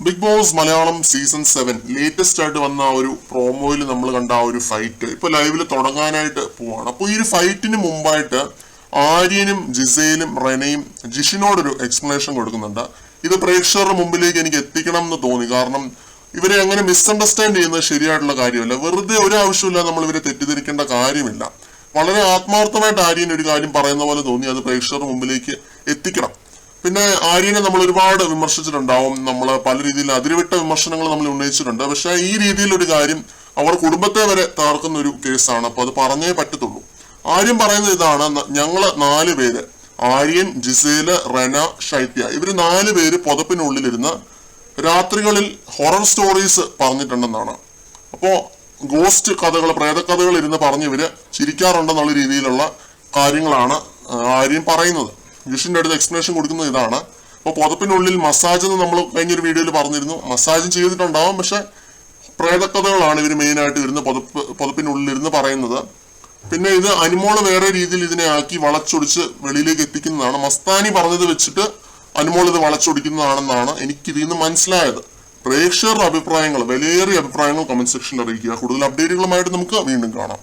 Big Boss Malayalam season 7 latest ആയിട്ട് വന്ന ഒരു പ്രോമോയിൽ നമ്മൾ കണ്ട ആ ഒരു ഫൈറ്റ് ഇപ്പൊ ലൈവിൽ തുടങ്ങാനായിട്ട് പോവാണ്. അപ്പോൾ ഈ ഒരു ഫൈറ്റിന് മുമ്പായിട്ട് ആര്യനും ജിസയിലും റെനയും ജിഷിനോടൊരു എക്സ്പ്ലനേഷൻ കൊടുക്കുന്നുണ്ട്. ഇത് പ്രേക്ഷകരുടെ മുമ്പിലേക്ക് എനിക്ക് എത്തിക്കണം എന്ന് തോന്നി. കാരണം ഇവരെ അങ്ങനെ മിസ്അണ്ടർസ്റ്റാൻഡ് ചെയ്യുന്നത് ശരിയായിട്ടുള്ള കാര്യമല്ല. വെറുതെ ഒരു ആവശ്യമില്ല നമ്മൾ ഇവരെ തെറ്റിദ്ധരിക്കേണ്ട കാര്യമില്ല. വളരെ ആത്മാർത്ഥമായിട്ട് ആര്യൻ ഒരു കാര്യം പറയുന്ന പോലെ തോന്നി. അത് പ്രേക്ഷകരുടെ മുമ്പിലേക്ക് എത്തിക്കണം. പിന്നെ ആര്യനെ നമ്മൾ ഒരുപാട് വിമർശിച്ചിട്ടുണ്ടാവും. നമ്മൾ പല രീതിയിൽ അതിരുവിട്ട വിമർശനങ്ങൾ നമ്മൾ ഉന്നയിച്ചിട്ടുണ്ട്. പക്ഷെ ഈ രീതിയിൽ ഒരു കാര്യം അവർ കുടുംബത്തെ വരെ തകർക്കുന്ന ഒരു കേസാണ്. അപ്പൊ അത് പറഞ്ഞേ പറ്റത്തുള്ളൂ. ആര്യൻ പറയുന്നത് ഇതാണ്: ഞങ്ങള് 4 പേര്, ആര്യൻ, ജിസേല്, റെന, ശൈത്യ, ഇവര് 4 പേര് പുതപ്പിനുള്ളിലിരുന്ന് രാത്രികളിൽ ഹൊറർ സ്റ്റോറീസ് പറഞ്ഞിട്ടുണ്ടെന്നാണ്. അപ്പോ ഗോസ്റ്റ് കഥകൾ, പ്രേതകഥകൾ ഇരുന്ന് പറഞ്ഞ് ഇവര് ചിരിക്കാറുണ്ടെന്നുള്ള രീതിയിലുള്ള കാര്യങ്ങളാണ് ആര്യൻ പറയുന്നത്. ജിഷിന്റെ അടുത്ത് എക്സ്പ്ലനേഷൻ കൊടുക്കുന്നത് ഇതാണ്. അപ്പോൾ പുതപ്പിനുള്ളിൽ മസാജ് എന്ന് നമ്മൾ കഴിഞ്ഞൊരു വീഡിയോയിൽ പറഞ്ഞിരുന്നു. മസാജും ചെയ്തിട്ടുണ്ടാവും, പക്ഷെ പ്രേതകഥകളാണ് ഇവർ മെയിനായിട്ട് ഇരുന്ന് പുതപ്പിനുള്ളിൽ ഇരുന്ന് പറയുന്നത്. പിന്നെ ഇത് അനുമോള് വേറെ രീതിയിൽ ഇതിനെ ആക്കി വളച്ചൊടിച്ച് വെളിയിലേക്ക് എത്തിക്കുന്നതാണ്. മസ്താനി പറഞ്ഞത് വെച്ചിട്ട് അനുമോൾ ഇത് വളച്ചൊടിക്കുന്നതാണെന്നാണ് എനിക്കിതിൽ നിന്ന് മനസ്സിലായത്. പ്രേക്ഷകരുടെ അഭിപ്രായങ്ങൾ, വിലയേറിയ അഭിപ്രായങ്ങൾ കമന്റ് സെക്ഷനിൽ അറിയിക്കുക. കൂടുതൽ അപ്ഡേറ്റുകളുമായിട്ട് നമുക്ക് വീണ്ടും കാണാം.